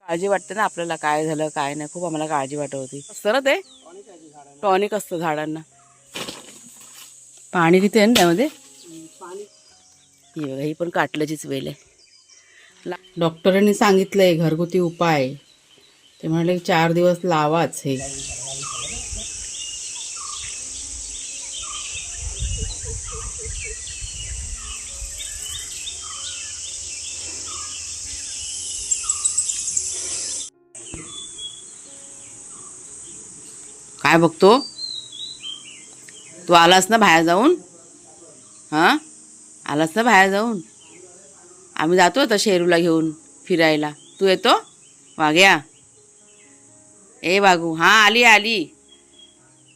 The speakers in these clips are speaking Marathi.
काळजी वाटते ना आपल्याला, काय झालं काय नाही, खूप आम्हाला काळजी वाटत होती. असतं ना ते टॉनिक असतं झाडांना. पाणी किती आहे ना त्यामध्ये. ही बघा, ही पण काटल्याचीच वेल आहे. डॉक्टरांनी सांगितलंय घरगुती उपाय, ते म्हणाले 4 दिवस लावाच हे. काय बघतो तू? आलास ना बाहेर जाऊन? हां, आलास ना बाहेर जाऊन? आम्ही जातो आता शेरूला घेऊन फिरायला, तू येतो? वाघ्या, ए वाघू, हां आली आली.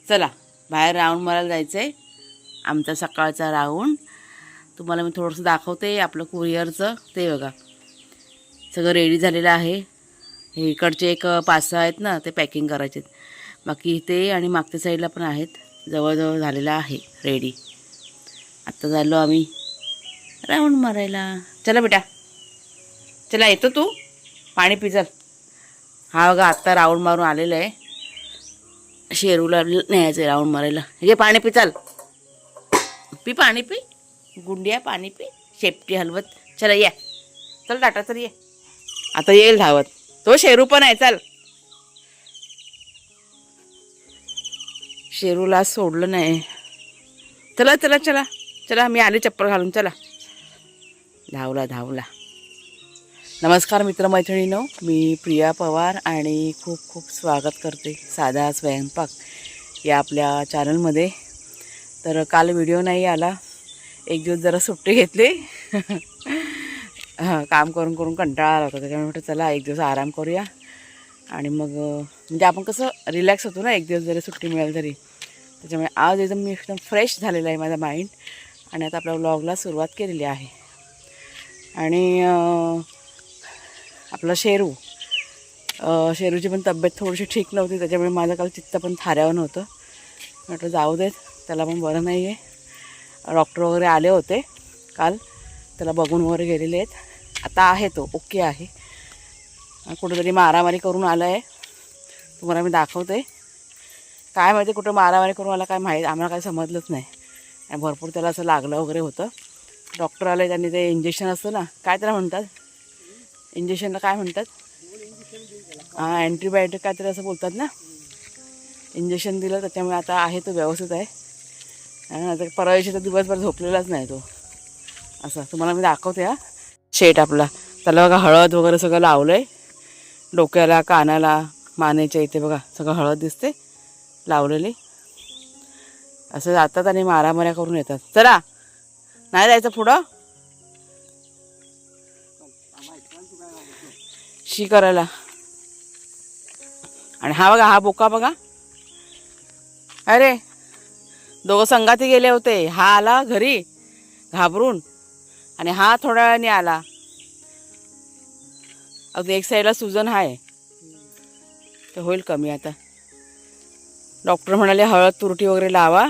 चला बाहेर राऊंड मारायला जायचं आहे, आमचा सकाळचा राऊंड. तुम्हाला मी थोडंसं दाखवते आपलं कुरिअरचं. ते बघा सगळं रेडी झालेलं आहे. हे इकडचे एक 5-6 आहेत ना, ते पॅकिंग करायचे आहेत. बाकी ते आणि मागच्या साईडला पण आहेत, जवळजवळ झालेलं आहे रेडी. आत्ता झालो आम्ही राऊंड मारायला. चला बेटा, चला येतो तू? पाणी पी चल. हा बघा आत्ता राऊंड मारून आलेलं आहे, शेरूला न्यायचं आहे राऊंड मारायला. हे पाणी पी चल, पी पाणी पी, गुंडिया पाणी पी, शेपटी हलवत. चला ये, चल टाटा, तर ये. आता येईल धावत तो. शेरू पण आहे, चल. शेरूला सोडलं नाही. चला चला चला चला, मी आले चप्पल घालून, चला. धावला धावला. नमस्कार मित्रमैत्रिणींनो, मी प्रिया पवार आणि खूप खूप स्वागत करते साधा स्वयंपाक या आपल्या चॅनलमध्ये. तर काल व्हिडिओ नाही आला, एक दिवस जरा सुट्टी घेतली. हां, काम करून करून कंटाळा आला होता, त्याच्यामुळे म्हटलं चला एक दिवस आराम करूया. आणि मग म्हणजे आपण कसं रिलॅक्स होतो ना एक दिवस जरी सुट्टी मिळाली तरी. त्याच्यामुळे आज एकदम मी एकदम फ्रेश झालेला आहे माझा माइंड. आणि आता आपल्या व्लॉगला सुरुवात केलेली आहे. आणि आपला शेरूची पण तब्येत थोडीशी ठीक नव्हती, त्याच्यामुळे माझं काल चित्त पण थाऱ्यावर नव्हतं. म्हटलं जाऊ देत, त्याला पण बरं नाही आहे. डॉक्टर वगैरे आले होते काल, त्याला बघून वगैरे गेलेले आहेत. आता आहे तो ओके आहे. कुठंतरी मारामारी करून आला आहे, तुम्हाला मी दाखवते. काय माहिती कुठं मारामारी करून आला काय माहीत, आम्हाला काही समजलंच नाही. आणि भरपूर त्याला असं लागलं वगैरे होतं. डॉक्टर आले, त्यांनी ते इंजेक्शन असतं ना, काय त्याला म्हणतात, इंजेक्शनला काय म्हणतात, हां अँटीबायोटिक काय तरी असं बोलतात ना, इंजेक्शन दिलं. त्याच्यामुळे आता आहे तो व्यवस्थित आहे. आता परवा दिवशी तर दिवसभर झोपलेलाच नाही तो. असं तुम्हाला मी दाखवते. हा शेट आपला, त्याला बघा हळद वगैरे सगळं लावलं आहे, डोक्याला कानाला मानेच्या इथे बघा सगळं हळद दिसते लावलेली. असं जातात आणि मारामाऱ्या करून येतात. चला नाही जायचं पुढं शी करायला. आणि हा बघा, हा बोका बघा, अरे दोघं संगाती गेले होते. हा आला घरी घाबरून आणि हा थोड्या वेळाने आला. अगदी एक साईडला सुजन आहे, तर होईल कमी आता. डॉक्टर म्हणाले हळद तुरटी वगैरे लावा,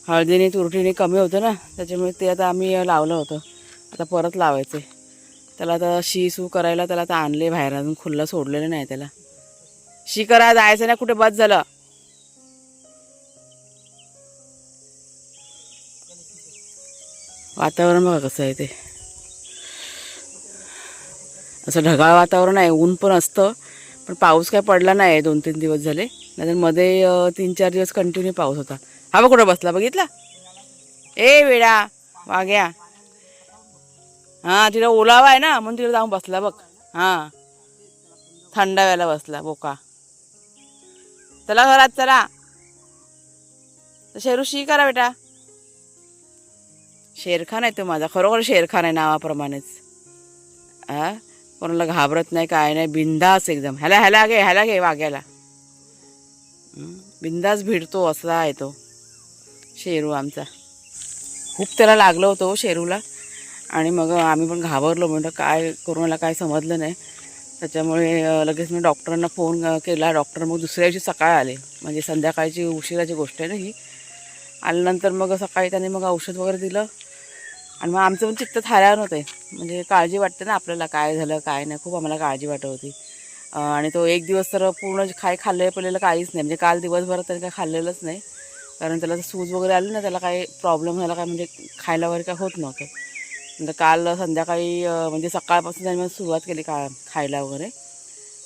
हळदीने तुरटीने कमी होतं ना, त्याच्यामुळे ते आता आम्ही लावलं होतं. आता परत लावायचं आहे त्याला. आता शी करायला त्याला आता आणले बाहेर, अजून खुल्लं सोडलेलं नाही त्याला. शी करा, जायचं नाही कुठे, बस झालं. वातावरण बघा कसं आहे ते, असं ढगाळ वातावरण आहे. ऊन पण असतं, पण पाऊस काय पडला नाही 2-3 दिवस झाले. नाहीतर मध्ये 3-4 दिवस कंटिन्यू पाऊस होता. हा बघ कुठं बसला, बघितला? ए वेडा वाघ्या, हां तिला ओलावा आहे ना म्हणून तिला जाऊन बसला बघ. हां थंडाव्याला बसला बोका. चला घरात चला. शेरू शी करा बेटा. शेरखान आहे तो माझा, खरोखर शेरखान आहे नावाप्रमाणेच. कोणाला घाबरत नाही, काय नाही, बिंदास एकदम. ह्याला घे वाघ्याला, बिंदास भिडतो असला आहे तो शेरू आमचा. खूप त्याला लागलं होतं शेरूला. आणि मग आम्ही पण घाबरलो, म्हणतो काय कोरोनाला काय समजलं नाही. त्याच्यामुळे लगेच मी डॉक्टरांना फोन केला. डॉक्टर मग दुसऱ्या दिवशी सकाळी आले, म्हणजे संध्याकाळची उशिराची गोष्ट आहे ना ही. आल्यानंतर मग सकाळी त्याने मग औषध वगैरे दिलं आणि मग आमचं पण चित्त थाऱ्यावर होते, म्हणजे काळजी वाटते ना आपल्याला, काय झालं काय नाही, खूप आम्हाला काळजी वाटत होती. आणि तो एक दिवस तर पूर्ण खाल्लेलं पिलेलं काहीच नाही, म्हणजे काल दिवसभरात तरी काय खाल्लेलंच नाही, कारण त्याला सूज वगैरे आली ना, त्याला काही प्रॉब्लेम झाला काय, म्हणजे खायला वगैरे काय होत नव्हतं. नंतर काल संध्याकाळी म्हणजे सकाळपासून त्यांनी सुरुवात केली खायला वगैरे,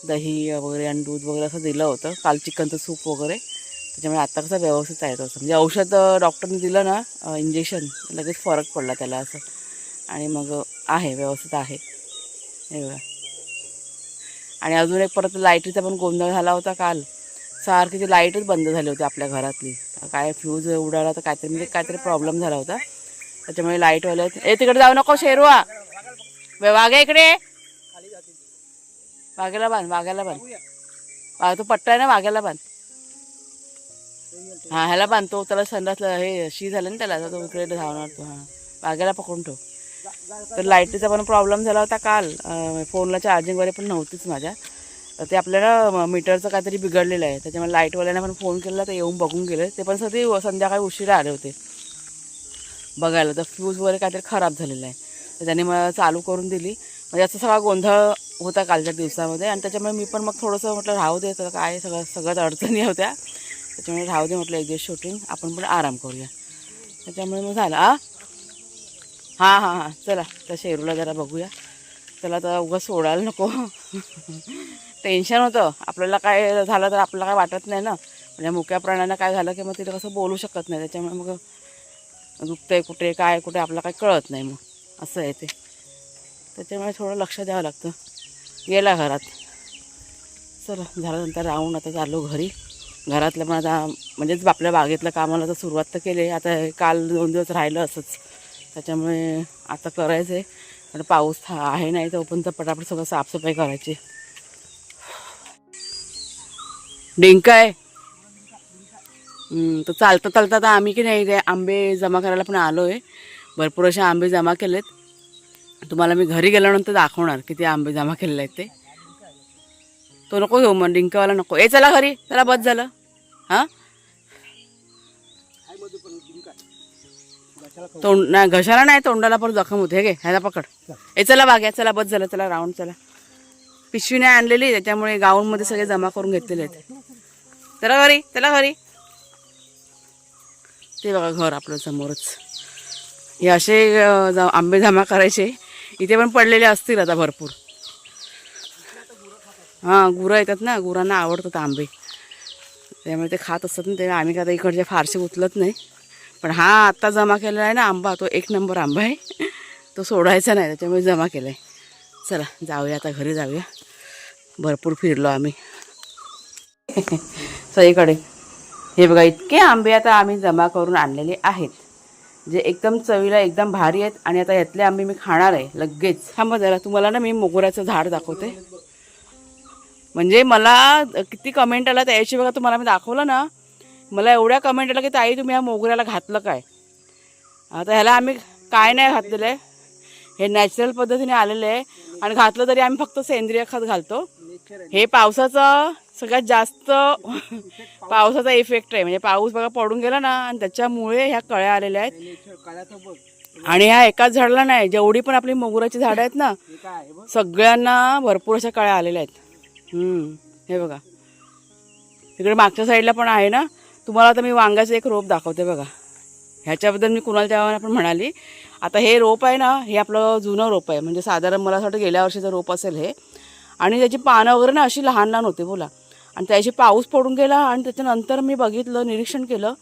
दही वगैरे आणि दूध वगैरे असं दिलं होतं, काल चिकनचं सूप वगैरे. त्याच्यामुळे आत्ता कसं व्यवस्थित आहे तसं, म्हणजे औषध डॉक्टरने दिलं ना इंजेक्शन, लगेच फरक पडला त्याला असं, आणि मग आहे व्यवस्थित आहे हे बघा. आणि अजून एक परत लाईटीचा पण गोंधळ झाला होता काल, सारखी ती लाईटच बंद झाली होती आपल्या घरातली, काय फ्यूज उडाला तर काहीतरी, म्हणजे काहीतरी प्रॉब्लेम झाला होता, त्याच्यामुळे लाईटवाले तिकडे जाऊ नको शेरवा, वाघ्या इकडे, वाघ्याला बांध, वाघ्याला बांध, तो पट्टा आहे ना वाघ्याला बांध, हां ह्याला बांधतो, त्याला संडासला हे शी झालं ना त्याला, तो इकडे धावणार तो, हां वाघ्याला पकडून ठेव. तर लाईटीचा पण प्रॉब्लेम झाला होता काल, फोनला चार्जिंग वगैरे पण नव्हतीच माझ्या, ते आपल्याला मीटरचं काहीतरी बिघडलेलं आहे, त्याच्यामुळे लाईटवाल्यांना पण फोन केला, तर येऊन बघून गेले, ते पण सगळे संध्याकाळी उशिरा आले होते बघायला, तर फ्यूज वगैरे काहीतरी खराब झालेलं आहे, तर त्यांनी मला चालू करून दिली. म्हणजे असं सगळा गोंधळ होता कालच्या दिवसामध्ये, आणि त्याच्यामुळे मी पण मग थोडंसं म्हटलं राहू दे, तर काय सगळ्याच अडचणी होत्या, त्याच्यामुळे राहू दे म्हटलं एक दिवस शूटिंग, आपण पण आराम करूया, त्याच्यामुळे मग झालं. हां चला, तर शेरूला जरा बघूया, त्याला तर उगाच सोडायला नको टेन्शन होतं आपल्याला, काय झालं तर आपल्याला काय वाटत नाही ना, म्हणजे मुक्या प्राण्यांना काय झालं की मग तिला कसं बोलू शकत नाही, त्याच्यामुळे मग दुखतंय कुठे काय कुठे आपल्याला काय कळत नाही, मग असं आहे ते, त्याच्यामुळे थोडं लक्ष द्यावं लागतं. गेला घरात, चला झाल्यानंतर राहून आता चाललो घरी. घरातलं पण आता म्हणजेच आपल्या बागेतलं कामाला तर सुरुवात तर केली, आता काल 2 दिवस राहिलं असंच, त्याच्यामुळे आता करायचं आहे, पण पाऊस आहे नाही तोपर्यंत पटापट सगळं साफसफाई करायची. डिंक आहे. तर चालता चालता आता आम्ही की नाही ते आंबे जमा करायला पण आलो आहे, भरपूर असे आंबे जमा केलेत, तुम्हाला मी घरी गेल्यानंतर दाखवणार किती आंबे जमा केलेले आहेत ते. तो नको घेऊ मग, डिंकवाला नको, चला घरी, चला बस झालं. हां तोंड नाही, घशाला नाही, तोंडाला पण जखम होते, हे घे ह्याला पकड, चला बाग्या, चला बस झालं, चला राऊंड, चला. पिशवी नाही आणलेली, त्याच्यामुळे गाऊनमध्ये सगळे जमा करून घेतलेले आहेत. चला घरी, ते बघा घर आपलं समोरच, हे असे आंबे जमा करायचे, इथे पण पडलेले असतील आता भरपूर. हां गुरं येतात ना, गुरांना आवडतात आंबे, त्यामुळे ते खात असतात ना, ते आम्ही का आता इकडचे फारसे उचलत नाही, पण हा आत्ता जमा केलेला आहे ना आंबा, तो 1 नंबर आंबा आहे, तो सोडायचा नाही, त्याच्यामुळे जमा केला आहे. चला जाऊया आता घरी, जाऊया, भरपूर फिरलो आम्ही सगळीकडे. हे बघा इतके आंबे आता आम्ही जमा करून आणलेले आहेत, जे एकदम चवीला एकदम भारी आहेत, आणि आता यातले आंबे मी खाणार आहे लगेच. थांबा जरा, तुम्हाला ना मी मोगऱ्याचं झाड दाखवते, म्हणजे मला किती कमेंट आला त्याची बघा, तुम्हाला मी दाखवलं ना, मला एवढ्या कमेंट आला की ताई तुम्ही ह्या मोगऱ्याला घातलं काय. आता ह्याला आम्ही काय नाही घातलेलं आहे, हे नॅचरल पद्धतीने आलेलं आहे, आणि घातलं तरी आम्ही फक्त सेंद्रिय खत घालतो. हे पावसाचा सगळ्यात जास्त पावसाचा इफेक्ट आहे, म्हणजे पाऊस बघा पडून गेला ना, आणि त्याच्यामुळे ह्या कळ्या आलेल्या आहेत. आणि ह्या एकाच झाडाला नाही, जेवढी पण आपली मोगऱ्याची झाडं आहेत ना, सगळ्यांना भरपूर अशा कळ्या आलेल्या आहेत. हे बघा, तिकडे मागच्या साईडला पण आहे ना, तुम्हाला आता मी वांग्याचं एक रोप दाखवते बघा, ह्याच्याबद्दल मी कुणाला तेव्हा पण म्हणाली. आता हे रोप आहे ना, हे आपलं जुनं रोप आहे, म्हणजे साधारण मला असं वाटतं गेल्या वर्षीचं रोप असेल हे, आणि त्याची पानं वगैरे ना अशी लहान लहान होते बोला, आणि त्याची पाऊस पडून गेला, आणि त्याच्यानंतर मी बघितलं, निरीक्षण केलं,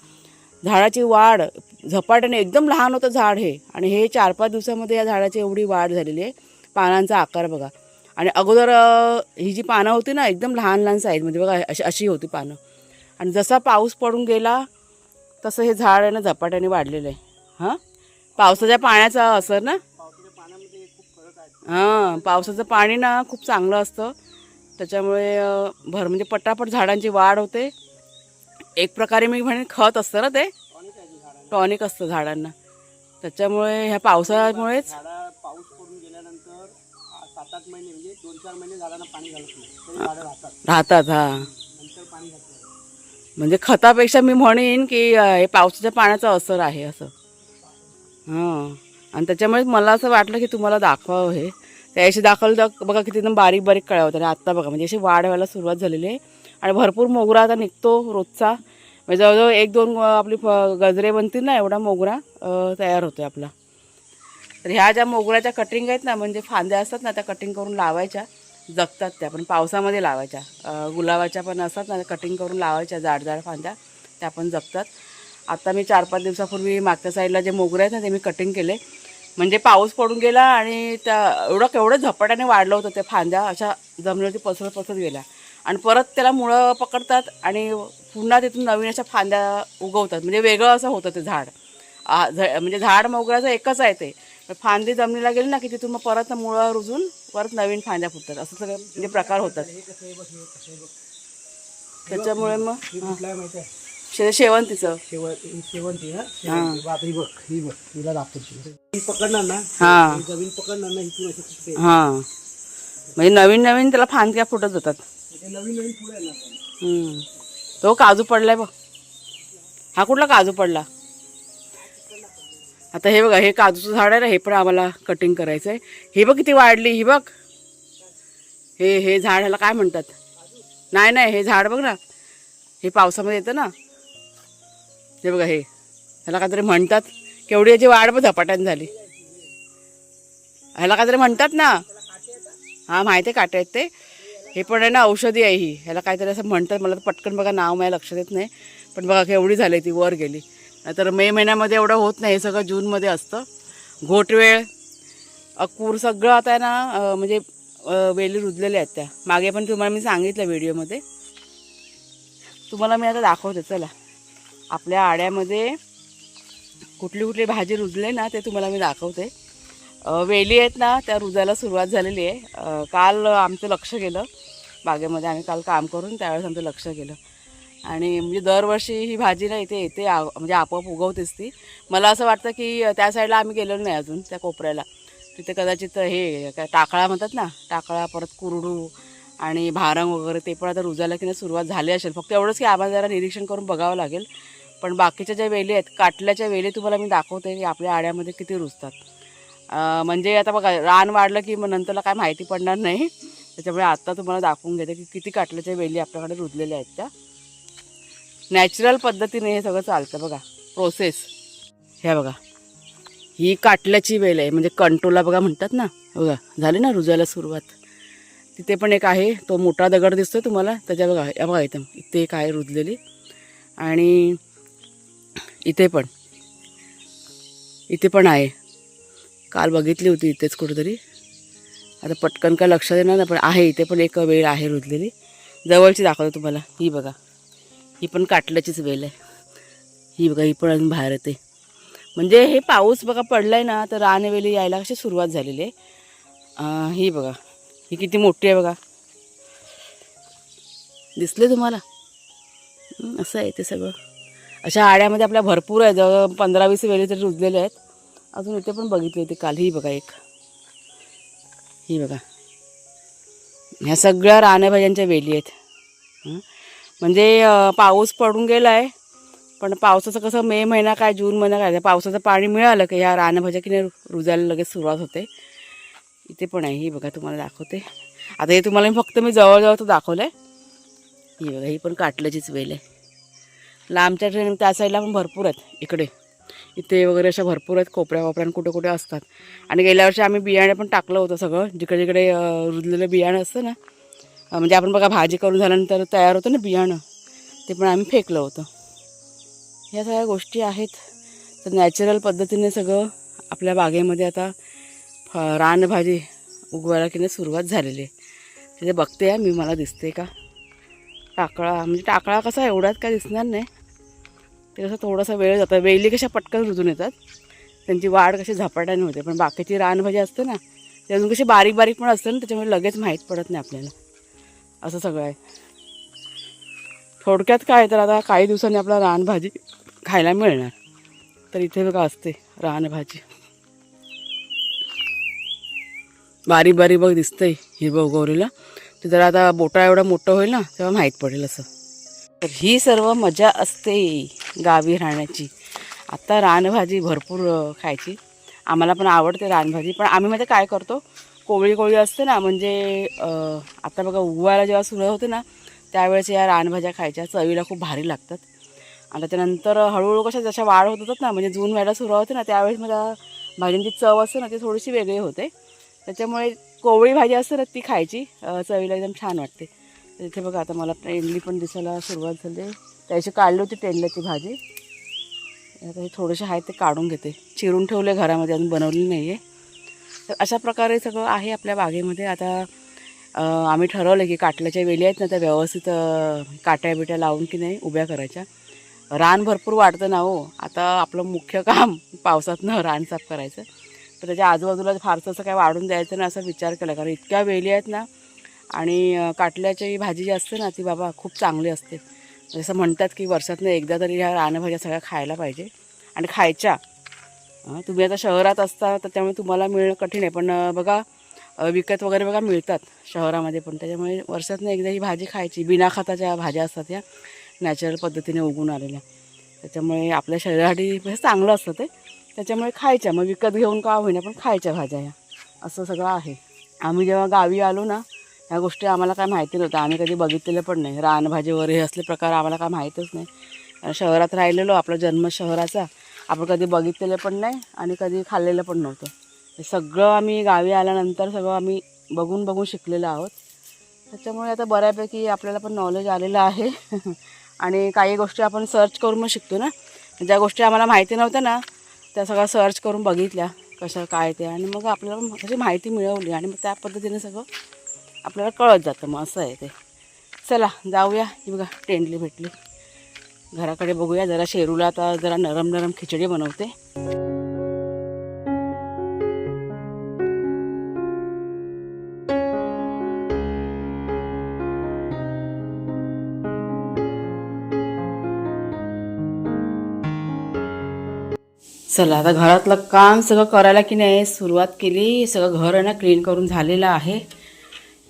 झाडाची वाढ झपाट्याने, एकदम लहान होतं झाड हे, आणि हे 4-5 दिवसामध्ये या झाडाची एवढी वाढ झालेली आहे, पानांचा आकार बघा. आणि अगोदर ही जी पानं होती ना, एकदम लहान लहान साईजमध्ये बघा, अशी होती पानं, आणि जसा पाऊस पडून गेला तसं हे झाड आहे ना झपाट्याने वाढलेलं आहे. हां पावसाच्या पाण्याचा असर ना, हां पावसाचं पाणी ना खूप चांगलं असतं, त्याच्यामुळे म्हणजे पटापट झाडांची वाढ होते. एक प्रकारे मी म्हणेन खत असतं ना, ते टॉनिक असतं झाडांना, त्याच्यामुळे ह्या पावसामुळेच पाऊस पडून गेल्यानंतर 7-8 महिने म्हणजे 2-4 महिने झाडांना पाणी घालत नाही तरी झाडं राहतात. हां नंतर पाणी घालतात, म्हणजे खतापेक्षा मी म्हणेन की हे पावसाच्या पाण्याचा असर आहे असं. हां आणि त्याच्यामुळे मला असं वाटलं की तुम्हाला दाखवावं हे. त्याशी दाखवलं तर बघा किती एकदम बारीक बारीक कळ्या होत्या आणि आत्ता बघा म्हणजे अशी वाढ व्हायला सुरुवात झालेली आहे आणि भरपूर मोगरा आता निघतो रोजचा. म्हणजे जवळजवळ 1-2 आपली गजरे बनतील ना एवढा मोगरा तयार होतो आपला. तर ह्या ज्या मोगऱ्याच्या कटिंग आहेत ना म्हणजे फांद्या असतात ना त्या कटिंग करून लावायच्या, जगतात त्या पण पावसामध्ये लावायच्या. गुलाबाच्या पण असतात ना कटिंग करून लावायच्या जाड जाड फांद्या, त्या पण जगतात. आता मी 4-5 दिवसापूर्वी मागच्या साईडला जे मोगरे आहेत ना ते मी कटिंग केले. म्हणजे पाऊस पडून गेला आणि त्या केवढं झपाट्याने वाढलं होतं, त्या फांद्या अशा जमिनीवरती पसरत पसरत गेल्या आणि परत त्याला मुळं पकडतात आणि पुन्हा तिथून नवीन अशा फांद्या उगवतात. म्हणजे वेगळं असं होतं ते झाड. म्हणजे झाड मोगऱ्याचं एकच आहे ते, फांदी जमिनीला गेली ना की तिथून मग परत मुळं रुजून परत नवीन फांद्या फुटतात. असं सगळं म्हणजे प्रकार होतात. त्याच्यामुळे मग कुठला आहे माहिती आहे? शेवंतीचं शेवंती. ही बघ हिला दाखवतो. ही पकडणार ना, हां जमीन पकडणार ना, इथून अशी फुटते. हां म्हणजे नवीन नवीन त्याला फांद्या फुटत जातात. नवीन नवीन फुलं येणार. तो काजू पडलाय बघ. हा कुठला काजू पडला? आता हे बघा हे काजूचं झाड आहे ना, हे पण आम्हाला कटिंग करायचं आहे. हे बघ किती वाढली ही बघ. हे झाड ह्याला काय म्हणतात? नाही हे झाड बघ ना, हे पावसामध्ये येतं ना. हे बघा हे ह्याला काहीतरी म्हणतात. केवढी याची वाढ पण झपाट्याने झाली. ह्याला काहीतरी म्हणतात ना. हां माहिती आहे काटे आहेत ते. हे पण आहे ना औषधी आहे ही. ह्याला काहीतरी असं म्हणतात, मला तर पटकन बघा नाव माझ्या लक्षात येत नाही. पण बघा केवढी झाली ती वर गेली. नाहीतर मे महिन्यामध्ये एवढं होत नाही, हे सगळं जूनमध्ये असतं. घोटवेळ अक्कूर सगळं आता आहे ना म्हणजे वेली रुजलेल्या आहेत त्या. मागे पण तुम्हाला मी सांगितलं व्हिडिओमध्ये. तुम्हाला मी आता दाखवते चला. आपल्या आड्यामध्ये कुठली कुठली भाजी रुजले ना ते तुम्हाला मी दाखवते. वेली आहेत ना त्या रुजायला सुरुवात झालेली आहे. काल आमचं लक्ष गेलं बागेमध्ये, आम्ही काल काम करून त्यावेळेस आमचं लक्ष गेलं. आणि म्हणजे दरवर्षी ही भाजी ना इथे येते म्हणजे आपोआप उगवतेच ती. मला असं वाटतं की त्या साईडला आम्ही गेलेलो नाही अजून, त्या कोपऱ्याला. तिथे कदाचित हे काय टाकळा म्हणतात ना, टाकळा परत कुरडू आणि भारंग वगैरे ते पण आता रुजायला की नाही सुरुवात झाली असेल. फक्त एवढंच की आम्हाला जरा निरीक्षण करून बघावं लागेल. पण बाकीच्या ज्या वेली आहेत, काटल्याच्या वेली तुम्हाला मी दाखवते की आपल्या आड्यामध्ये किती रुजतात. म्हणजे आता बघा रान वाढलं की मग नंतरला काय माहिती पडणार नाही. त्याच्यामुळे आत्ता तुम्हाला दाखवून घेते की किती काटल्याच्या वेली आपल्याकडे रुजलेल्या आहेत. त्या नॅचरल पद्धतीने हे सगळं चालतं बघा प्रोसेस. ह्या बघा ही काटल्याची वेल आहे, म्हणजे कंटोला बघा म्हणतात ना. बघा झाली ना रुजायला सुरुवात. तिथे पण एक आहे, तो मोठा दगड दिसतो तुम्हाला त्याच्या बघा. या बघा इथे एक आहे रुजलेली. आणि इथे पण आहे. काल बघितली होती इथेच कुठेतरी, आता पटकन काय लक्षात येणार नाही, पण आहे इथे पण एक वेल आहे रुजलेली. जवळची दाखवतो तुम्हाला. ही बघा ही पण काटल्याचीच वेल आहे. ही बघा ही पण अजून बाहेर येते. म्हणजे हे पाऊस बघा पडलाय ना तर रानवेली यायला कशी सुरुवात झालेली आहे. ही बघा ही किती मोठी आहे बघा, दिसले तुम्हाला? असं आहे ते सगळं. अशा आड्यामध्ये आपल्या भरपूर आहे, जवळ 15-20 वेली तरी रुजलेले आहेत. अजून इथे पण बघितली होती काल. ही बघा एक, ही बघा ह्या सगळ्या रानभाज्यांच्या वेली आहेत. म्हणजे पाऊस पडून गेला आहे, पण पावसाचं कसं मे महिना काय जून महिना काय पावसाचं पाणी मिळालं की ह्या रानभाज्या की नाही रुजायला लगेच सुरुवात होते. इथे पण आहे. ही बघा तुम्हाला दाखवते. आता हे तुम्हाला फक्त मी जवळजवळ तो दाखवलं आहे. ही बघा ही पण काटल्याचीच वेल आहे. लांबच्या ट्रेन त्या साईडला पण भरपूर आहेत. इथे वगैरे अशा भरपूर आहेत, कोपऱ्या कुठे कुठे असतात. आणि गेल्या वर्षी आम्ही बियाणे पण टाकलं होतं सगळं, जिकडे जिकडे रुजलेलं बियाणं असतं ना, म्हणजे आपण बघा भाजी करून झाल्यानंतर तयार होतं ना बियाणं, ते पण आम्ही फेकलं होतं. ह्या सगळ्या गोष्टी आहेत. तर नॅचरल पद्धतीने सगळं आपल्या बागेमध्ये आता रानभाजी उगवायला की नाही सुरुवात झालेली आहे. तिथे बघते आहे मी, मला दिसते का टाकळा. म्हणजे टाकळा कसा एवढ्यात काय दिसणार नाही, ते कसं थोडासा वेळ जातं. वेली कशा पटकन रुजून येतात, त्यांची वाढ कशी झपाट्याने होते. पण बाकीची रानभाजी असते ना ते अजून कशी बारीक बारीक पण असते ना, त्याच्यामुळे लगेच माहीत पडत नाही आपल्याला. असं सगळं आहे. थोडक्यात काय तर आता काही दिवसांनी आपला रानभाजी खायला मिळणार. तर इथे बघा असते रानभाजी, बारीक बारीक बघ दिसतंय हिरवं उगवलेलं. ते जरा आता बोटा एवढं मोठं होईल ना तेव्हा माहीत पडेल असं. तर ही सर्व मजा असते गावी राहण्याची. आता रानभाजी भरपूर खायची. आम्हाला पण आवडते रानभाजी. पण आम्ही मध्ये काय करतो, कोवळी कोवळी असते ना, म्हणजे आता बघा उगवायला जेव्हा सुरू होते ना त्यावेळेस या रानभाज्या खायच्या, चवीला खूप भारी लागतात. आणि त्यानंतर हळूहळू कशा जशा वाढ होत होतात ना, म्हणजे जून व्हायला सुरुवात होते ना, त्यावेळेस मला भाज्यांची चव असते ना ती थोडीशी वेगळी होते. त्याच्यामुळे कोवळी भाजी असते ना ती खायची, चवीला एकदम छान वाटते. तर इथे बघा आता मला टेंडली पण दिसायला सुरुवात झाली. त्याची काढली होती टेंडल्याची भाजी. आता हे थोडेसे आहेत ते काढून घेते. चिरून ठेवले घरामध्ये, अजून बनवली नाही आहे. तर अशा प्रकारे सगळं आहे आपल्या बागेमध्ये. आता आम्ही ठरवलं की काटल्याच्या वेली आहेत ना त्या व्यवस्थित काट्या बिट्या लावून की नाही उभ्या करायच्या. रान भरपूर वाढतं ना हो. आता आपलं मुख्य काम पावसातनं रान साफ करायचं. तर त्याच्या आजूबाजूला फारसं असं काय वाढून द्यायचं ना असा विचार केला, कारण इतक्या वेली आहेत ना. आणि काटल्याची भाजी जी असते ना ती बाबा खूप चांगली असते. जसं म्हणतात की वर्षातनं एकदा तरी ह्या रानभाज्या सगळ्या खायला पाहिजे आणि खायच्या. तुम्ही आता शहरात असता तर त्यामुळे तुम्हाला मिळणं कठीण आहे, पण बघा विकत वगैरे बघा मिळतात शहरामध्ये पण. त्याच्यामुळे वर्षातनं एकदा ही भाजी खायची. बिना खताच्या भाज्या असतात या, नॅचरल पद्धतीने उगून आलेल्या. त्याच्यामुळे आपल्या शरीरासाठी म्हणजे चांगलं असतं ते. त्याच्यामुळे खायच्या, मग विकत घेऊन का होईना पण खायच्या भाज्या ह्या, असं सगळं आहे. आम्ही जेव्हा गावी आलो ना ह्या गोष्टी आम्हाला काय माहिती नव्हतं, आम्ही कधी बघितलेलं पण नाही. रानभाजी वगैरे हे असले प्रकार आम्हाला काय माहीतच नाही. शहरात राहिलेलो, आपला जन्म शहराचा, आपण कधी बघितलेलं पण नाही आणि कधी खाल्लेलं पण नव्हतं. हे सगळं आम्ही गावी आल्यानंतर सगळं आम्ही बघून बघून शिकलेलो आहोत. त्याच्यामुळे आता बऱ्यापैकी आपल्याला पण नॉलेज आलेलं आहे. आणि काही गोष्टी आपण सर्च करून मग शिकतो ना. ज्या गोष्टी आम्हाला माहिती नव्हत्या ना त्या सगळ्या सर्च करून बघितल्या कशा काय ते, आणि मग आपल्याला त्याची माहिती मिळवली आणि मग त्या पद्धतीने सगळं आपल्याला कळत जातं. मग असं आहे ते. चला जाऊया. ही बघा टेंडली भेटली. घराकडे बघूया. जरा शेरूला आता जरा नरम नरम खिचडी बनवते. चला आता घरातलं काम सगळं करायला की नाही सुरुवात केली. सगळं घर आहे ना क्लीन करून झालेलं आहे.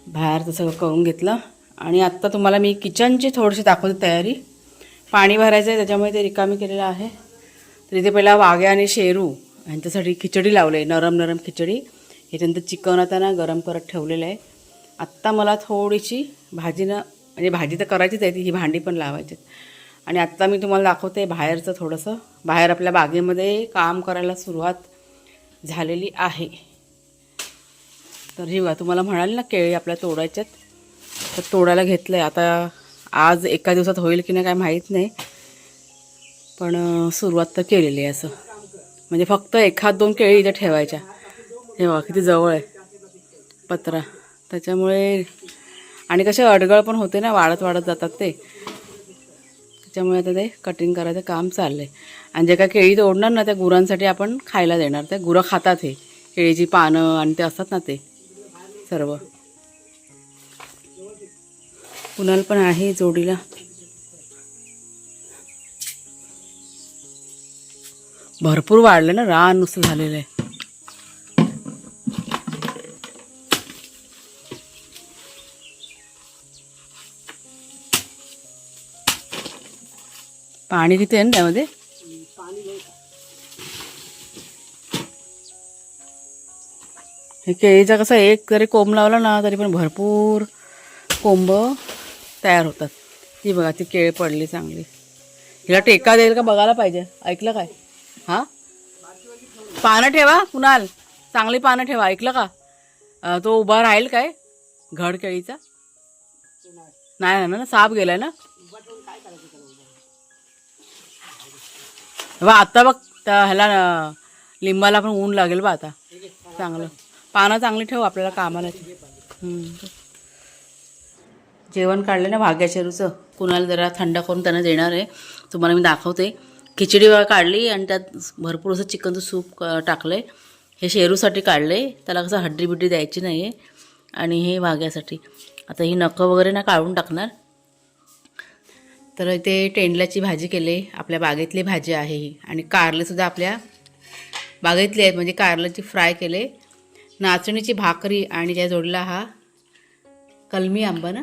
बाहेरचं सगळं करून घेतलं आणि आत्ता तुम्हाला मी किचनची थोडीशी दाखवते तयारी. पाणी भरायचं आहे त्याच्यामुळे ते रिकामी केलेलं आहे. तर इथे पहिला वाघ्या आणि शेरू यांच्यासाठी खिचडी लावले, नरम नरम खिचडी. ह्याच्यानंतर चिकन आता ना गरम करत ठेवलेलं आहे. आत्ता मला थोडीशी भाजीनं म्हणजे भाजी तर करायचीच आहे, ती ही भांडी पण लावायची. आणि आत्ता मी तुम्हाला दाखवते बाहेरचं थोडंसं. बाहेर आपल्या बागेमध्ये काम करायला सुरुवात झालेली आहे. तर ही बघा तुम्हाला म्हणाले ना केळी आपल्या तोडायच्यात, तर तोडायला घेतलं आहे. आता आज एका दिवसात होईल की नाही काय माहीत नाही, पण सुरुवात तर केलेली आहे. असं म्हणजे फक्त एखाद दोन केळी इथे ठेवायच्या. हे बघा किती जवळ आहे पत्रा. त्याच्यामुळे आणि कसे अडगळ पण होते ना, वाढत वाढत जातात ते. त्याच्यामुळे आता ते कटिंग करायचं काम चाललं आहे. आणि जे काय केळी तोडणार ना त्या गुरांसाठी आपण खायला देणार. त्या गुरं खातात हे केळीची पानं आणि ते असतात ना ते सर्व. कुणाल पण आहे जोडीला. भरपूर वाढलं ना, रान नुसतं झालेलं आहे. पाणी किती आहे ना त्यामध्ये. हे केळीचा कसं एक जरी कोंब लावला ना तरी पण भरपूर कोंब तयार होतात. ती बघा ती केळी पडली चांगली. हिला टेका देईल का बघायला पाहिजे. ऐकलं काय? हां पानं ठेवा कुणाल, चांगली पानं ठेवा. ऐकलं का? तो उभा राहील काय घड केळीचा? नाही ना, साप गेलाय ना. बा आता बघ ह्याला लिंबाला पण ऊन लागेल बा आता. चांगलं पानं चांगली ठेव आपल्याला कामाला. जेवण काढलं ना भाग्या शेरूचं. कुणाला जरा थंड करून त्यांना देणार आहे. तुम्हाला मी दाखवते. खिचडी काढली आणि त्यात भरपूर असं चिकनचं सूप टाकलं आहे. हे शेरूसाठी काढलं आहे, त्याला कसं हड्डी बिड्डी द्यायची नाही आहे. आणि हे भाग्यासाठी. आता ही नखं वगैरे ना काढून टाकणार. तर इथे टेंडल्याची भाजी केली, आपल्या बागेतली भाजी आहे ही. आणि कारलेसुद्धा आपल्या बागेतली आहेत, म्हणजे कारल्याची फ्राय केले. नाचणीची भाकरी आणि त्या जोडला हा कलमी आंबा ना.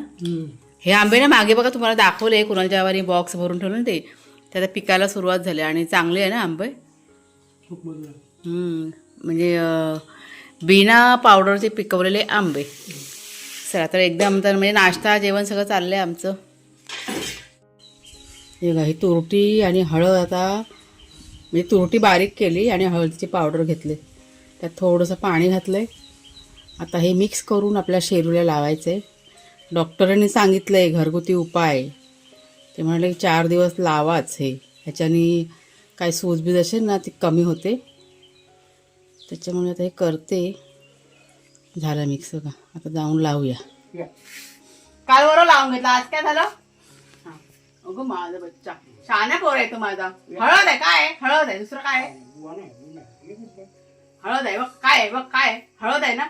हे आंबे ना मागे बघा तुम्हाला दाखवले, कुणाच्या वारी बॉक्स भरून ठेवलं ना ते. त्याला पिकायला सुरुवात झाली आणि चांगले आहे ना आंबे. म्हणजे बिना पावडरचे पिकवलेले आंबे. चला तर एकदम तर म्हणजे नाश्ता जेवण सगळं चाललं आहे आमचं. हे बघा ही तुरटी आणि हळद आता म्हणजे तुरटी बारीक केली आणि हळदीची पावडर घेतली. त्यात थोडंसं पाणी घातलं आहे. आता हे मिक्स करून आपल्या शेरूला लावायचं आहे. डॉक्टरांनी सांगितलं आहे घरगुती उपाय. ते म्हणाले 4 दिवस लावाच हे. ह्याच्यानी काय सूजबीज असेल ना ती कमी होते. त्याच्यामुळे आता हे करते. झालं मिक्स का आता जाऊन लावूया. काल बरोबर लावून घेतला आज काय झालं. हां अगं माझा बच्चा शहाणा पोर आहे तो माझा. हळद आहे काय हळद आहे दुसरं काय आहे. हळद आहे बघ काय आहे बघ काय आहे हळद आहे ना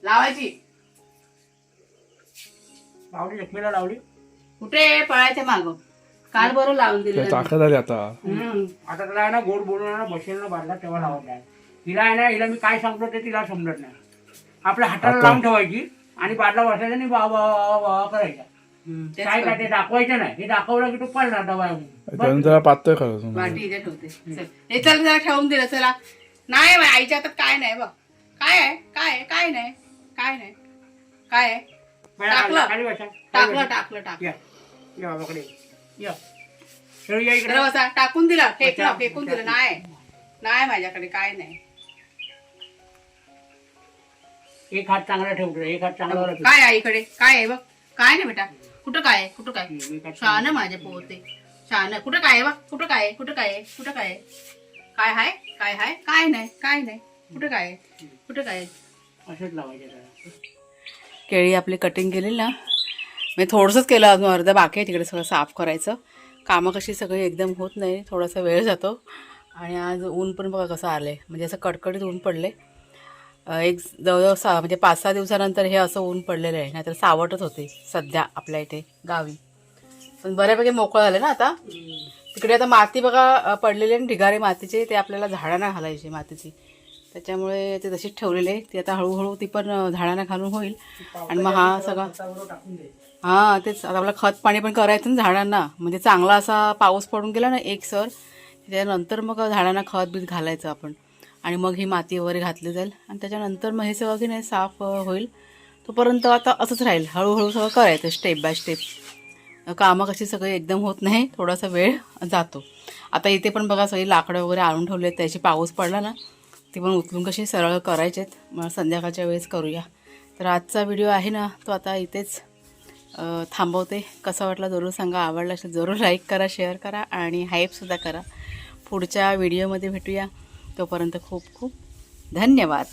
लावायची. लावली जखमीला लावली. कुठे पळायचे मागं. काल बरोबर लावून दिलं. ताकद आली आता. आता त्याला आहे ना गोड बोलून ना बसेल ना बांधला तेव्हा लावत नाही. हिला आहे ना हिला मी काय सांगतो ते तिला समजत नाही. आपल्या हाताला लावून ठेवायची आणि बादला बसायचा आणि वा वा वा वा करायचा. काय काय ते दाखवायचं नाही. हे दाखवलं की तो पडला डबा. जरा पातळ खरं. वाटी इथे ठेवते. हे चल जरा ठेवून दिलं चला. नाही बाई, आईच्या हातात काय नाही बघ. काय आहे काय आहे काय नाही काय नाही काय आहे. टाकलं टाकलं टाकलं टाकलं. या बाबाकडे या. खेळू या इकडे. इकडे बसा. टाकून दिला फेकलं फेकून दिलं. नाही नाही माझ्याकडे काय नाही. एक हात चांगला ठेवतो एक हात चांगला. काय आहे इकडे काय आहे बघ. काय नाही बेटा कुठं काय आहे कुठं काय. शान माझे पोहते शान. कुठं काय आहे बघ कुठं काय आहे कुठं काय आहे कुठं काय आहे काय आहे काय आहे काय नाही काय नाही कुठं काय आहे कुठं काय आहे. असंच लावायचं. केळी आपली कटिंग केली ना मी थोडंसंच केलं अजून अर्धा बाकी आहे तिकडे सगळं साफ करायचं. कामं कशी सगळी एकदम होत नाही थोडासा वेळ जातो. आणि आज ऊन पण बघा कसं आलं आहे म्हणजे असं कडकडीत ऊन पडले. एक जवळजवळ म्हणजे 5-6 दिवसानंतर हे असं ऊन पडलेलं आहे. नाहीतर सावटच होते सध्या आपल्या इथे गावी. पण बऱ्यापैकी मोकळं झालं ना आता. तिकडे आता माती बघा पडलेली आहे ढिगारे मातीचे. ते आपल्याला झाडांना घालायची मातीची. त्याच्यामुळे ते तशीच ठेवलेले आहे. ती आता हळूहळू ती पण झाडांना घालून होईल. आणि मग हा सगळा हां तेच आता आपलं खत पाणी पण करायचं ना झाडांना. म्हणजे चांगला असा पाऊस पडून गेला ना एकसर त्याच्यानंतर मग झाडांना खत बीत घालायचं आपण. आणि मग ही माती वगैरे घातली जाईल आणि त्याच्यानंतर मग हे सगळं की नाही साफ होईल. तोपर्यंत आता असंच राहील हळूहळू सगळं करायचं स्टेप बाय स्टेप. कामं कशी सगळी एकदम होत नाही थोडासा वेळ जातो. आता इथे पण बघा सगळी लाकडं वगैरे आणून ठेवले आहेत. त्याची पाऊस पडला ना ती पण उचलून कशी सरळ करायचे आहेत. मग संध्याकाळच्या वेळेस करूया. तर आजचा व्हिडिओ आहे ना तो आता इथेच थांबवते. कसा वाटला जरूर सांगा. आवडला असेल जरूर लाईक करा शेअर करा आणि हाईपसुद्धा करा. पुढच्या व्हिडिओमध्ये भेटूया. तोपर्यंत खूप खूप धन्यवाद.